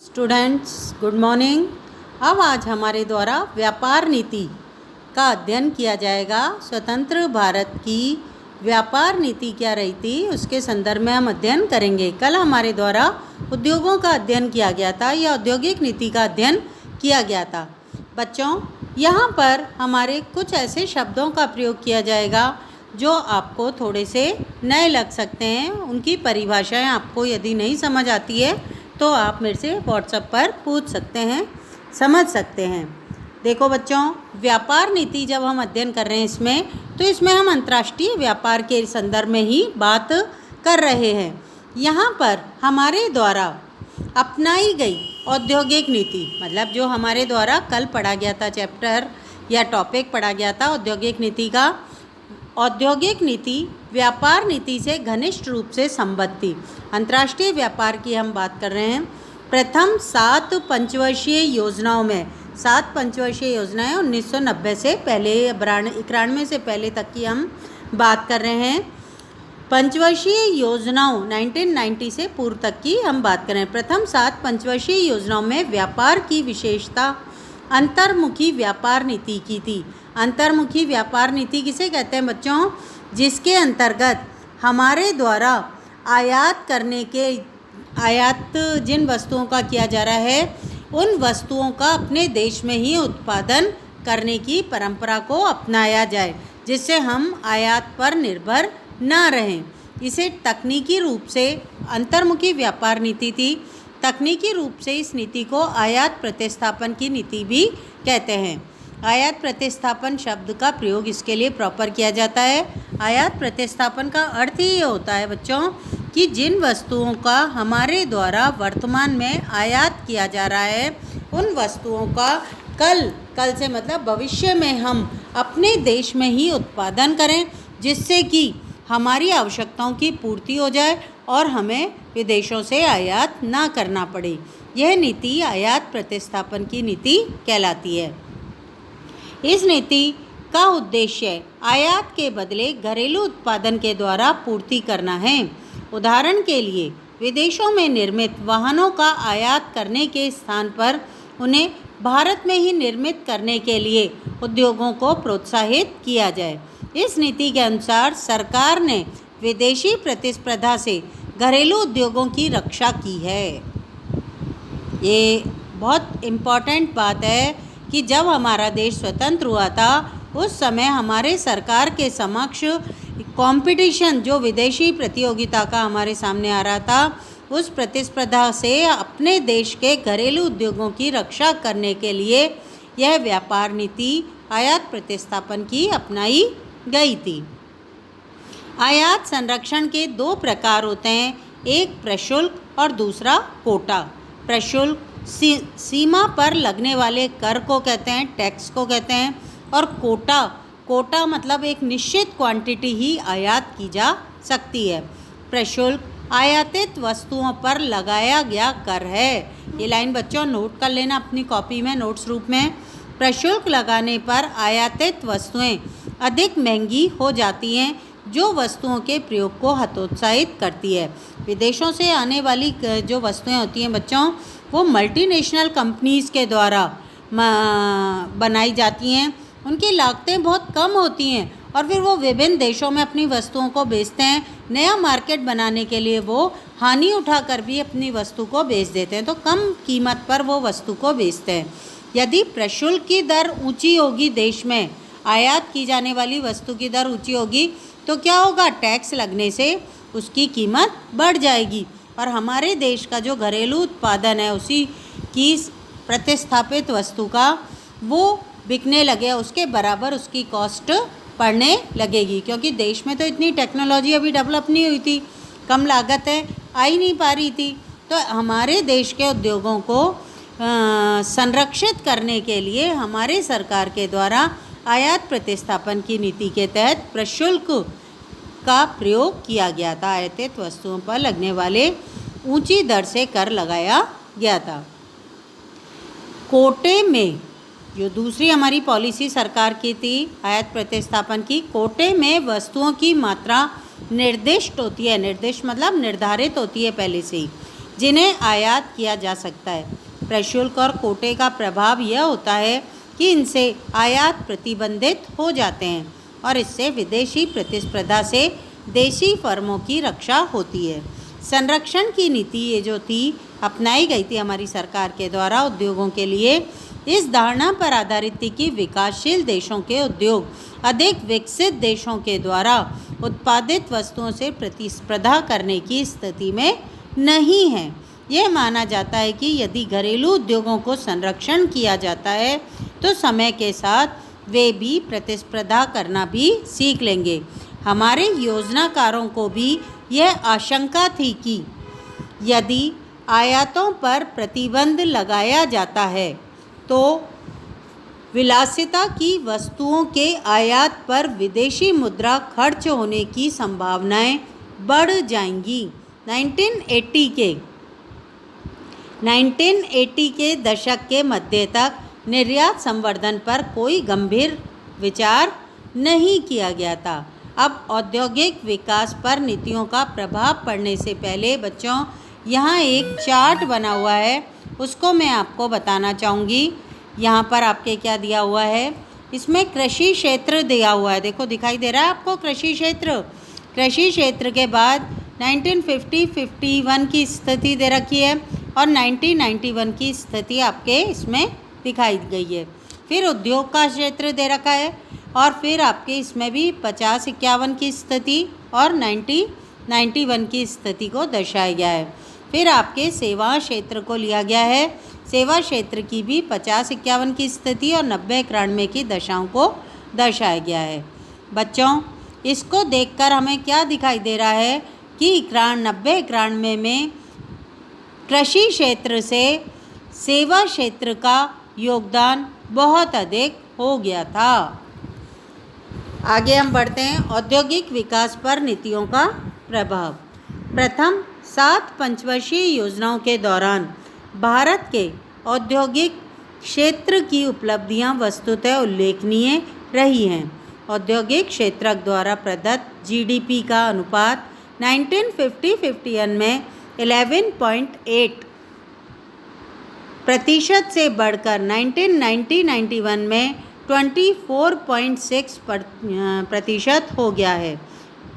Students good morning. अब आज हमारे द्वारा व्यापार नीति का अध्ययन किया जाएगा। स्वतंत्र भारत की व्यापार नीति क्या रही थी उसके संदर्भ में हम अध्ययन करेंगे। कल हमारे द्वारा उद्योगों का अध्ययन किया गया था या औद्योगिक नीति का अध्ययन किया गया था। बच्चों, यहाँ पर हमारे कुछ ऐसे शब्दों का प्रयोग किया जाएगा जो आपको थोड़े से नए लग सकते हैं। उनकी परिभाषाएं आपको यदि नहीं समझ आती है तो आप मेरे से व्हाट्सएप पर पूछ सकते हैं, समझ सकते हैं। देखो बच्चों, व्यापार नीति जब हम अध्ययन कर रहे हैं इसमें हम अंतर्राष्ट्रीय व्यापार के संदर्भ में ही बात कर रहे हैं। यहाँ पर हमारे द्वारा अपनाई गई औद्योगिक नीति, मतलब जो हमारे द्वारा कल पढ़ा गया था, चैप्टर या टॉपिक पढ़ा गया था औद्योगिक नीति का। औद्योगिक नीति व्यापार नीति से घनिष्ठ रूप से संबद्ध थी। अंतर्राष्ट्रीय व्यापार की हम बात कर रहे हैं। प्रथम 7 पंचवर्षीय योजनाओं में 7 पंचवर्षीय योजनाएं 1990 से पहले 91 से पहले तक की हम बात कर रहे हैं। पंचवर्षीय योजनाओं 1990 से पूर्व तक की हम बात कर रहे हैं। प्रथम 7 पंचवर्षीय योजनाओं में व्यापार की विशेषता अंतर्मुखी व्यापार नीति की थी। अंतर्मुखी व्यापार नीति किसे कहते हैं बच्चों? जिसके अंतर्गत हमारे द्वारा आयात जिन वस्तुओं का किया जा रहा है उन वस्तुओं का अपने देश में ही उत्पादन करने की परंपरा को अपनाया जाए, जिससे हम आयात पर निर्भर ना रहें। इसे तकनीकी रूप से अंतर्मुखी व्यापार नीति थी। तकनीकी रूप से इस नीति को आयात प्रतिस्थापन की नीति भी कहते हैं। आयात प्रतिस्थापन शब्द का प्रयोग इसके लिए प्रॉपर किया जाता है। आयात प्रतिस्थापन का अर्थ ये होता है बच्चों कि जिन वस्तुओं का हमारे द्वारा वर्तमान में आयात किया जा रहा है उन वस्तुओं का कल से मतलब भविष्य में हम अपने देश में ही उत्पादन करें, जिससे कि हमारी आवश्यकताओं की पूर्ति हो जाए और हमें विदेशों से आयात ना करना पड़े। यह नीति आयात प्रतिस्थापन की नीति कहलाती है। इस नीति का उद्देश्य आयात के बदले घरेलू उत्पादन के द्वारा पूर्ति करना है। उदाहरण के लिए, विदेशों में निर्मित वाहनों का आयात करने के स्थान पर उन्हें भारत में ही निर्मित करने के लिए उद्योगों को प्रोत्साहित किया जाए। इस नीति के अनुसार सरकार ने विदेशी प्रतिस्पर्धा से घरेलू उद्योगों की रक्षा की है। ये बहुत इम्पॉर्टेंट बात है कि जब हमारा देश स्वतंत्र हुआ था उस समय हमारे सरकार के समक्ष कंपटीशन, जो विदेशी प्रतियोगिता का हमारे सामने आ रहा था, उस प्रतिस्पर्धा से अपने देश के घरेलू उद्योगों की रक्षा करने के लिए यह व्यापार नीति आयात प्रतिस्थापन की अपनाई गई थी। आयात संरक्षण के 2 प्रकार होते हैं, एक प्रशुल्क और दूसरा कोटा। प्रशुल्क सीमा पर लगने वाले कर को कहते हैं, टैक्स को कहते हैं, और कोटा मतलब एक निश्चित क्वांटिटी ही आयात की जा सकती है। प्रशुल्क आयातित वस्तुओं पर लगाया गया कर है। ये लाइन बच्चों नोट कर लेना अपनी कॉपी में नोट्स रूप में। प्रशुल्क लगाने पर आयातित वस्तुएं अधिक महंगी हो जाती हैं, जो वस्तुओं के प्रयोग को हतोत्साहित करती है। विदेशों से आने वाली जो वस्तुएं होती हैं बच्चों, वो मल्टीनेशनल कंपनीज़ के द्वारा बनाई जाती हैं। उनकी लागतें बहुत कम होती हैं और फिर वो विभिन्न देशों में अपनी वस्तुओं को बेचते हैं। नया मार्केट बनाने के लिए वो हानि उठाकर भी अपनी वस्तु को बेच देते हैं, तो कम कीमत पर वो वस्तु को बेचते हैं। यदि प्रशुल्क की दर ऊँची होगी, देश में आयात की जाने वाली वस्तु की दर ऊँची होगी, तो क्या होगा? टैक्स लगने से उसकी कीमत बढ़ जाएगी और हमारे देश का जो घरेलू उत्पादन है उसी की प्रतिस्थापित वस्तु का वो बिकने लगे, उसके बराबर उसकी कॉस्ट पड़ने लगेगी। क्योंकि देश में तो इतनी टेक्नोलॉजी अभी डेवलप नहीं हुई थी, कम लागत है, आ ही नहीं पा रही थी। तो हमारे देश के उद्योगों को संरक्षित करने के लिए हमारे सरकार के द्वारा आयात प्रतिस्थापन की नीति के तहत प्रशुल्क का प्रयोग किया गया था। आयातित वस्तुओं पर लगने वाले ऊंची दर से कर लगाया गया था। कोटे में जो दूसरी हमारी पॉलिसी सरकार की थी आयात प्रतिस्थापन की, कोटे में वस्तुओं की मात्रा निर्दिष्ट होती है। निर्दिष्ट मतलब निर्धारित होती है पहले से ही। जिन्हें आयात किया जा सकता है। प्रशुल्क और कोटे का प्रभाव यह होता है कि इनसे आयात प्रतिबंधित हो जाते हैं और इससे विदेशी प्रतिस्पर्धा से देशी फर्मों की रक्षा होती है। संरक्षण की नीति ये जो थी अपनाई गई थी हमारी सरकार के द्वारा उद्योगों के लिए, इस धारणा पर आधारित थी कि विकासशील देशों के उद्योग अधिक विकसित देशों के द्वारा उत्पादित वस्तुओं से प्रतिस्पर्धा करने की स्थिति में नहीं है। यह माना जाता है कि यदि घरेलू उद्योगों को संरक्षण किया जाता है तो समय के साथ वे भी प्रतिस्पर्धा करना भी सीख लेंगे। हमारे योजनाकारों को भी यह आशंका थी कि यदि आयातों पर प्रतिबंध लगाया जाता है तो विलासिता की वस्तुओं के आयात पर विदेशी मुद्रा खर्च होने की संभावनाएं बढ़ जाएंगी। 1980 के दशक के मध्य तक निर्यात संवर्धन पर कोई गंभीर विचार नहीं किया गया था। अब औद्योगिक विकास पर नीतियों का प्रभाव पड़ने से पहले बच्चों यहाँ एक चार्ट बना हुआ है, उसको मैं आपको बताना चाहूँगी। यहाँ पर आपके क्या दिया हुआ है, इसमें कृषि क्षेत्र दिया हुआ है। देखो दिखाई दे रहा है आपको कृषि क्षेत्र। कृषि क्षेत्र के बाद 1950-51 की स्थिति दे रखी है और 1991 की स्थिति आपके इसमें दिखाई गई है। फिर उद्योग का क्षेत्र दे रखा है और फिर आपके इसमें भी 50-51 की स्थिति और 1991 की स्थिति को दर्शाया गया है। फिर आपके सेवा क्षेत्र को लिया गया है, सेवा क्षेत्र की भी 50-51 की स्थिति और 90-91 की दशाओं को दर्शाया गया है। बच्चों इसको देखकर हमें क्या दिखाई दे रहा है कि 90-91 में कृषि क्षेत्र से सेवा क्षेत्र का योगदान बहुत अधिक हो गया था। आगे हम बढ़ते हैं, औद्योगिक विकास पर नीतियों का प्रभाव। प्रथम 7 पंचवर्षीय योजनाओं के दौरान भारत के औद्योगिक क्षेत्र की उपलब्धियां वस्तुतः उल्लेखनीय रही हैं। औद्योगिक क्षेत्र द्वारा प्रदत्त जीडीपी का अनुपात 1950-51 में 11.8% से बढ़कर 1990-91 में 24.6% हो गया है।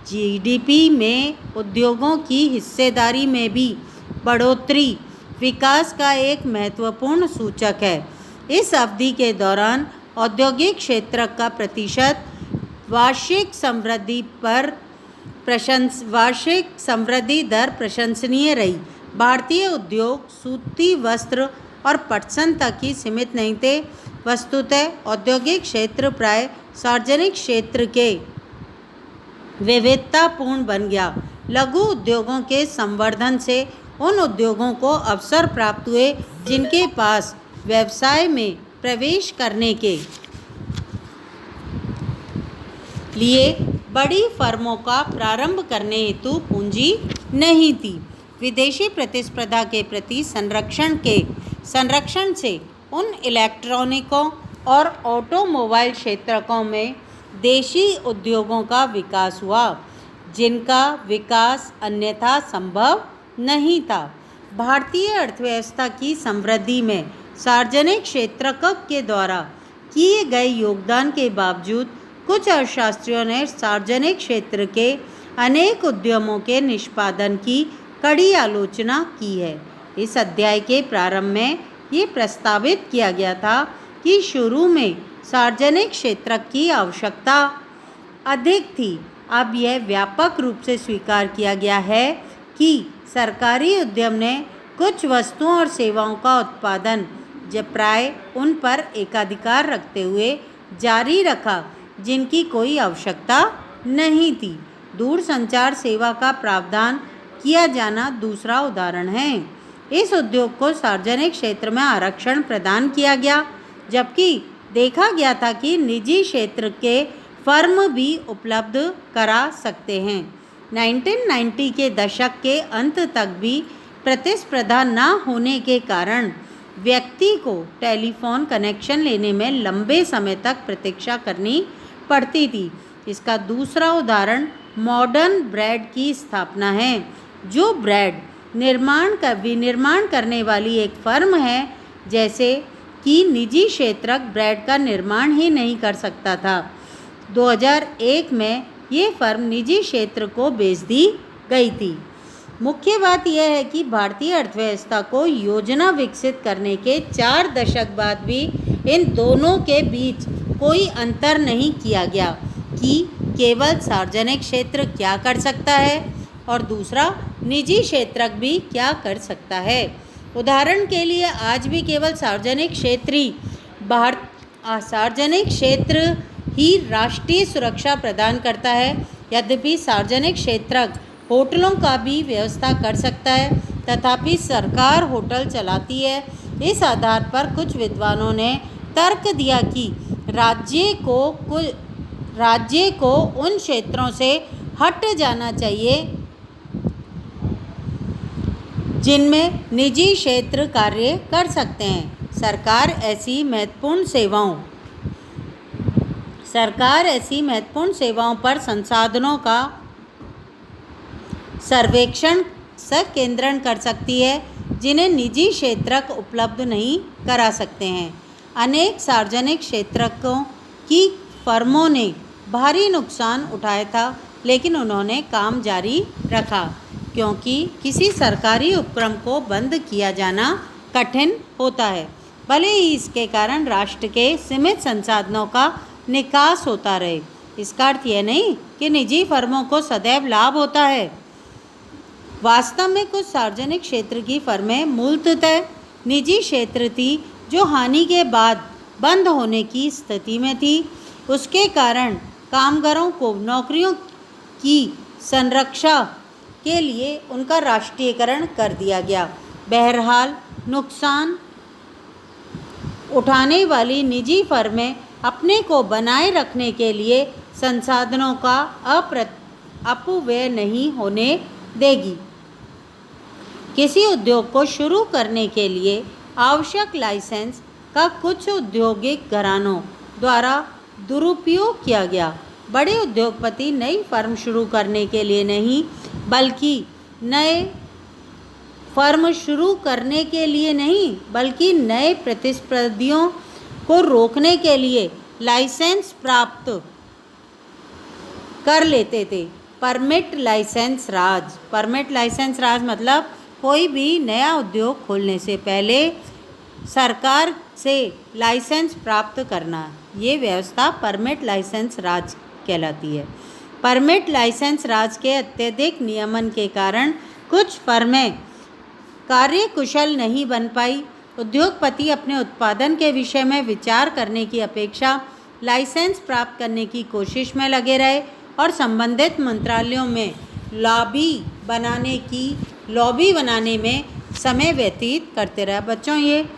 जीडीपी में उद्योगों की हिस्सेदारी में भी बढ़ोतरी विकास का एक महत्वपूर्ण सूचक है। इस अवधि के दौरान औद्योगिक क्षेत्र का प्रतिशत वार्षिक समृद्धि दर प्रशंसनीय रही। भारतीय उद्योग सूती वस्त्र और पटसन तक ही सीमित नहीं थे। वस्तुतः औद्योगिक क्षेत्र प्राय सार्वजनिक क्षेत्र के विविधतापूर्ण बन गया। लघु उद्योगों के संवर्धन से उन उद्योगों को अवसर प्राप्त हुए जिनके पास व्यवसाय में प्रवेश करने के लिए बड़ी फर्मों का प्रारंभ करने हेतु पूंजी नहीं थी। विदेशी प्रतिस्पर्धा के प्रति संरक्षण से उन इलेक्ट्रॉनिकों और ऑटोमोबाइल क्षेत्रों में देशी उद्योगों का विकास हुआ जिनका विकास अन्यथा संभव नहीं था। भारतीय अर्थव्यवस्था की समृद्धि में सार्वजनिक क्षेत्र के द्वारा किए गए योगदान के बावजूद कुछ अर्थशास्त्रियों ने सार्वजनिक क्षेत्र के अनेक उद्यमों के निष्पादन की कड़ी आलोचना की है। इस अध्याय के प्रारंभ में ये प्रस्तावित किया गया था कि शुरू में सार्वजनिक क्षेत्र की आवश्यकता अधिक थी। अब यह व्यापक रूप से स्वीकार किया गया है कि सरकारी उद्यम ने कुछ वस्तुओं और सेवाओं का उत्पादन जब प्राय उन पर एकाधिकार रखते हुए जारी रखा जिनकी कोई आवश्यकता नहीं थी। दूरसंचार सेवा का प्रावधान किया जाना दूसरा उदाहरण है। इस उद्योग को सार्वजनिक क्षेत्र में आरक्षण प्रदान किया गया जबकि देखा गया था कि निजी क्षेत्र के फर्म भी उपलब्ध करा सकते हैं। 1990 के दशक के अंत तक भी प्रतिस्पर्धा न होने के कारण व्यक्ति को टेलीफोन कनेक्शन लेने में लंबे समय तक प्रतीक्षा करनी पड़ती थी। इसका दूसरा उदाहरण मॉडर्न ब्रेड की स्थापना है, जो ब्रेड विनिर्माण करने वाली एक फर्म है, जैसे कि निजी क्षेत्रक ब्रेड का निर्माण ही नहीं कर सकता था। 2001 में ये फर्म निजी क्षेत्र को बेच दी गई थी। मुख्य बात यह है कि भारतीय अर्थव्यवस्था को योजना विकसित करने के 4 दशक बाद भी इन दोनों के बीच कोई अंतर नहीं किया गया कि केवल सार्वजनिक क्षेत्र क्या कर सकता है और दूसरा निजी क्षेत्रक भी क्या कर सकता है। उदाहरण के लिए आज भी केवल सार्वजनिक क्षेत्र ही राष्ट्रीय सुरक्षा प्रदान करता है। यद्यपि सार्वजनिक क्षेत्रक होटलों का भी व्यवस्था कर सकता है, तथापि सरकार होटल चलाती है। इस आधार पर कुछ विद्वानों ने तर्क दिया कि राज्य को उन क्षेत्रों से हट जाना चाहिए जिनमें निजी क्षेत्र कार्य कर सकते हैं। सरकार ऐसी महत्वपूर्ण सेवाओं पर संसाधनों का सर्वेक्षण संकेंद्रण कर सकती है जिन्हें निजी क्षेत्रक उपलब्ध नहीं करा सकते हैं। अनेक सार्वजनिक क्षेत्रकों की फर्मों ने भारी नुकसान उठाया था, लेकिन उन्होंने काम जारी रखा क्योंकि किसी सरकारी उपक्रम को बंद किया जाना कठिन होता है, भले ही इसके कारण राष्ट्र के सीमित संसाधनों का निकास होता रहे। इसका अर्थ यह नहीं कि निजी फर्मों को सदैव लाभ होता है। वास्तव में कुछ सार्वजनिक क्षेत्र की फर्में मूलतः निजी क्षेत्र थी जो हानि के बाद बंद होने की स्थिति में थी। उसके कारण कामगारों को नौकरियों की संरक्षा के लिए उनका राष्ट्रीयकरण कर दिया गया। बहरहाल मुनाफा उठाने वाली निजी फर्में अपने को बनाए रखने के लिए संसाधनों का अपव्यय नहीं होने देगी। किसी उद्योग को शुरू करने के लिए आवश्यक लाइसेंस का कुछ औद्योगिक घरानों द्वारा दुरुपयोग किया गया। बड़े उद्योगपति नई फर्म शुरू करने के लिए नहीं, बल्कि नए प्रतिस्पर्धियों को रोकने के लिए लाइसेंस प्राप्त कर लेते थे। परमिट लाइसेंस राज मतलब कोई भी नया उद्योग खोलने से पहले सरकार से लाइसेंस प्राप्त करना। ये व्यवस्था परमिट लाइसेंस राज कहलाती है। परमिट लाइसेंस राज के अत्यधिक नियमन के कारण कुछ फर्में कार्यकुशल नहीं बन पाई। उद्योगपति अपने उत्पादन के विषय में विचार करने की अपेक्षा लाइसेंस प्राप्त करने की कोशिश में लगे रहे और संबंधित मंत्रालयों में लॉबी बनाने में समय व्यतीत करते रहे। बच्चों, ये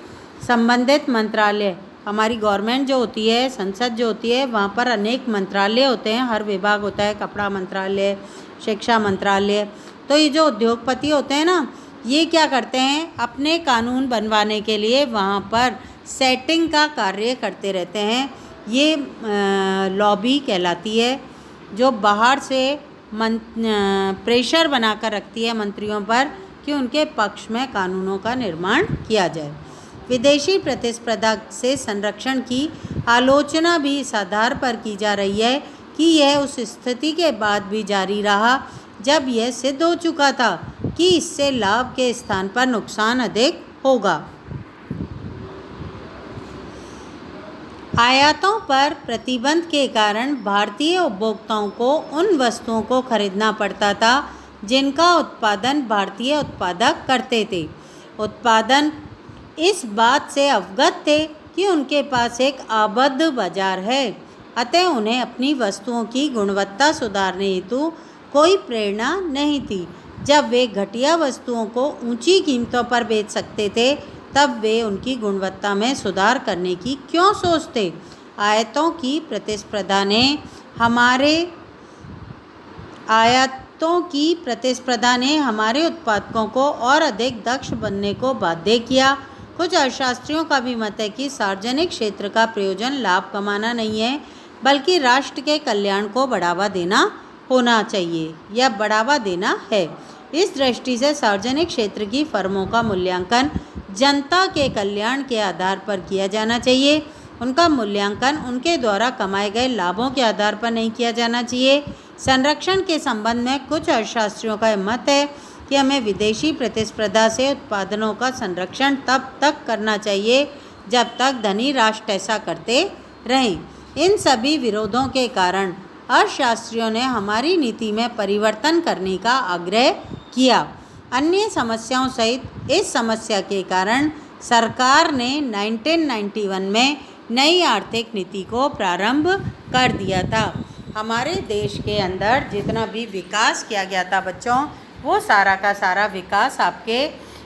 संबंधित मंत्रालय हमारी गवर्नमेंट जो होती है, संसद जो होती है, वहाँ पर अनेक मंत्रालय होते हैं, हर विभाग होता है, कपड़ा मंत्रालय, शिक्षा मंत्रालय। तो ये जो उद्योगपति होते हैं ना, ये क्या करते हैं, अपने कानून बनवाने के लिए वहाँ पर सेटिंग का कार्य करते रहते हैं। ये लॉबी कहलाती है, जो बाहर से प्रेशर बनाकर रखती है मंत्रियों पर कि उनके पक्ष में कानूनों का निर्माण किया जाए। विदेशी प्रतिस्पर्धा से संरक्षण की आलोचना भी इस आधार पर की जा रही है कि यह उस स्थिति के बाद भी जारी रहा जब यह सिद्ध हो चुका था कि इससे लाभ के स्थान पर नुकसान अधिक होगा। आयातों पर प्रतिबंध के कारण भारतीय उपभोक्ताओं को उन वस्तुओं को खरीदना पड़ता था जिनका उत्पादन भारतीय उत्पादक करते थे। उत्पादन इस बात से अवगत थे कि उनके पास एक आबद्ध बाजार है, अतः उन्हें अपनी वस्तुओं की गुणवत्ता सुधारने हेतु कोई प्रेरणा नहीं थी। जब वे घटिया वस्तुओं को ऊंची कीमतों पर बेच सकते थे, तब वे उनकी गुणवत्ता में सुधार करने की क्यों सोचते। आयातों की प्रतिस्पर्धा ने हमारे उत्पादकों को और अधिक दक्ष बनने को बाध्य किया। कुछ अर्थशास्त्रियों का भी मत है कि सार्वजनिक क्षेत्र का प्रयोजन लाभ कमाना नहीं है, बल्कि राष्ट्र के कल्याण को बढ़ावा देना है। इस दृष्टि से सार्वजनिक क्षेत्र की फर्मों का मूल्यांकन जनता के कल्याण के आधार पर किया जाना चाहिए। उनका मूल्यांकन उनके द्वारा कमाए गए लाभों के आधार पर नहीं किया जाना चाहिए। संरक्षण के संबंध में कुछ अर्थशास्त्रियों का मत है कि हमें विदेशी प्रतिस्पर्धा से उत्पादनों का संरक्षण तब तक करना चाहिए जब तक धनी राष्ट्र ऐसा करते रहें। इन सभी विरोधों के कारण अर्थशास्त्रियों ने हमारी नीति में परिवर्तन करने का आग्रह किया। अन्य समस्याओं सहित इस समस्या के कारण सरकार ने 1991 में नई आर्थिक नीति को प्रारंभ कर दिया था। हमारे देश के अंदर जितना भी विकास किया गया था बच्चों, वो सारा का सारा विकास आपके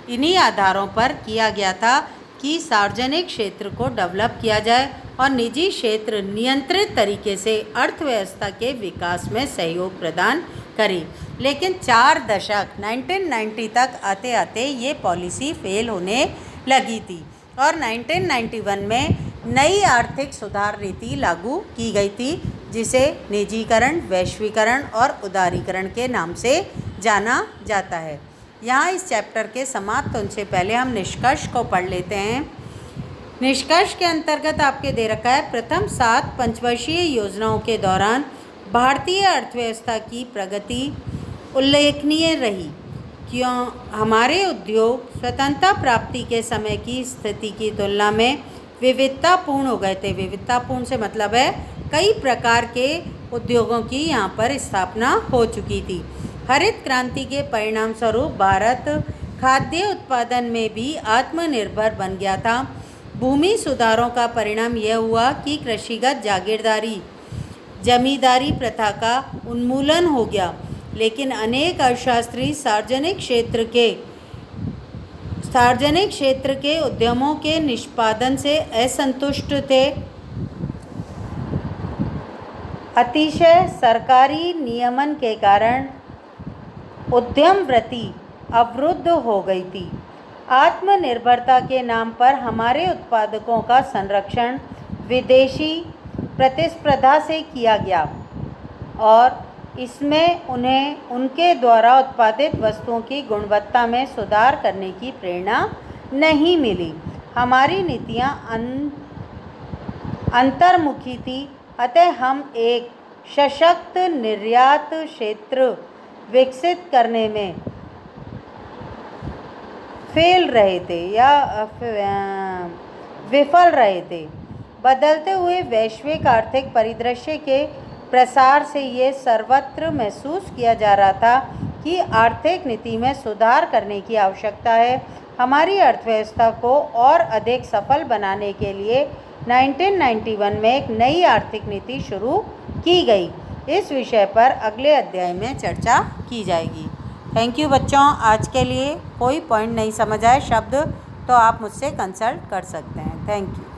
इन्हीं आधारों पर किया गया था कि सार्वजनिक क्षेत्र को डेवलप किया जाए और निजी क्षेत्र नियंत्रित तरीके से अर्थव्यवस्था के विकास में सहयोग प्रदान करे। लेकिन 4 दशक 1990 तक आते आते ये पॉलिसी फेल होने लगी थी और 1991 में नई आर्थिक सुधार नीति लागू की गई थी, जिसे निजीकरण, वैश्वीकरण और उदारीकरण के नाम से जाना जाता है। यहाँ इस चैप्टर के समाप्त होने से पहले हम निष्कर्ष को पढ़ लेते हैं। निष्कर्ष के अंतर्गत आपके दे रखा है, प्रथम 7 पंचवर्षीय योजनाओं के दौरान भारतीय अर्थव्यवस्था की प्रगति उल्लेखनीय रही। क्यों? हमारे उद्योग स्वतंत्रता प्राप्ति के समय की स्थिति की तुलना में विविधतापूर्ण हो गए थे। विविधतापूर्ण से मतलब है कई प्रकार के उद्योगों की यहाँ पर स्थापना हो चुकी थी। हरित क्रांति के परिणाम स्वरूप भारत खाद्य उत्पादन में भी आत्मनिर्भर बन गया था। भूमि सुधारों का परिणाम यह हुआ कि कृषिगत जागीरदारी जमींदारी प्रथा का उन्मूलन हो गया। लेकिन अनेक अर्थशास्त्री सार्वजनिक क्षेत्र के उद्यमों के निष्पादन से असंतुष्ट थे। अतिशय सरकारी नियमन के कारण उद्यम वृत्ति अवरुद्ध हो गई थी। आत्मनिर्भरता के नाम पर हमारे उत्पादकों का संरक्षण विदेशी प्रतिस्पर्धा से किया गया और इसमें उन्हें उनके द्वारा उत्पादित वस्तुओं की गुणवत्ता में सुधार करने की प्रेरणा नहीं मिली। हमारी नीतियाँ अंतर्मुखी थी, अतः हम एक सशक्त निर्यात क्षेत्र विकसित करने में विफल रहे थे। बदलते हुए वैश्विक आर्थिक परिदृश्य के प्रसार से ये सर्वत्र महसूस किया जा रहा था कि आर्थिक नीति में सुधार करने की आवश्यकता है। हमारी अर्थव्यवस्था को और अधिक सफल बनाने के लिए 1991 में एक नई आर्थिक नीति शुरू की गई। इस विषय पर अगले अध्याय में चर्चा की जाएगी। थैंक यू बच्चों। आज के लिए कोई पॉइंट नहीं समझ आए शब्द तो आप मुझसे कंसल्ट कर सकते हैं। Thank you.